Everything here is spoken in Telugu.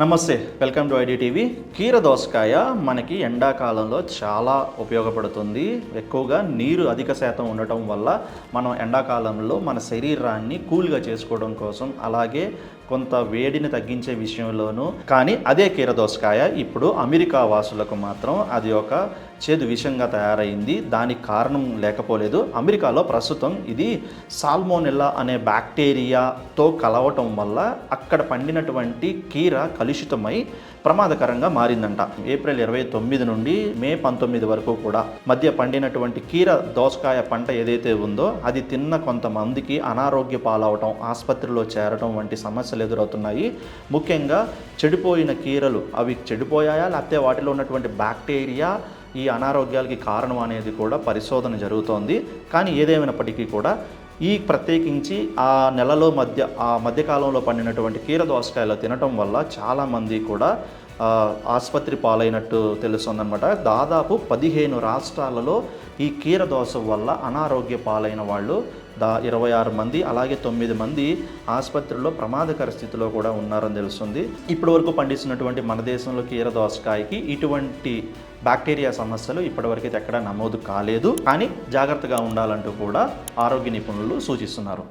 నమస్తే, వెల్కమ్ టు ఐడిటీవీ. కీర దోసకాయ మనకి ఎండాకాలంలో చాలా ఉపయోగపడుతుంది. ఎక్కువగా నీరు అధిక శాతం ఉండటం వల్ల మనం ఎండాకాలంలో మన శరీరాన్ని కూల్గా చేసుకోవడం కోసం, అలాగే కొంత వేడిని తగ్గించే విషయంలోనూ. కానీ అదే కీర దోసకాయ ఇప్పుడు అమెరికా వాసులకు మాత్రం అది ఒక చేదు విషంగా తయారైంది. దానికి కారణం లేకపోలేదు. అమెరికాలో ప్రస్తుతం ఇది సాల్మోనెల్లా అనే బ్యాక్టీరియాతో కలవటం వల్ల అక్కడ పండినటువంటి కీర కలుషితమై ప్రమాదకరంగా మారిందంట. ఏప్రిల్ 29 నుండి మే 19 వరకు కూడా మధ్య పండినటువంటి కీర దోసకాయ పంట ఏదైతే ఉందో అది తిన్న కొంతమందికి అనారోగ్య పాలవటం, ఆసుపత్రిలో చేరటం వంటి సమస్యలు ఎదురవుతున్నాయి. ముఖ్యంగా చెడిపోయిన కీరలు అవి చెడిపోయాయా, లేకపోతే వాటిలో ఉన్నటువంటి బ్యాక్టీరియా ఈ అనారోగ్యాలకి కారణం అనేది కూడా పరిశోధన జరుగుతోంది. కానీ ఏదేమైనప్పటికీ కూడా ఈ ప్రత్యేకించి ఆ నెలలో మధ్యకాలంలో పండినటువంటి కీర దోసకాయలు తినటం వల్ల చాలామంది కూడా ఆసుపత్రి పాలైనట్టు తెలుస్తుందన్నమాట. దాదాపు 15 రాష్ట్రాలలో ఈ కీర దోస వల్ల అనారోగ్య పాలైన వాళ్ళు 26 మంది, అలాగే 9 మంది ఆసుపత్రిలో ప్రమాదకర స్థితిలో కూడా ఉన్నారని తెలుస్తుంది. ఇప్పటి వరకు పండిస్తున్నటువంటి మన దేశంలో కీర దోసకాయకి ఇటువంటి బ్యాక్టీరియా సమస్యలు ఇప్పటివరకు ఎక్కడా నమోదు కాలేదు. కానీ జాగ్రత్తగా ఉండాలంటూ కూడా ఆరోగ్య నిపుణులు సూచిస్తున్నారు.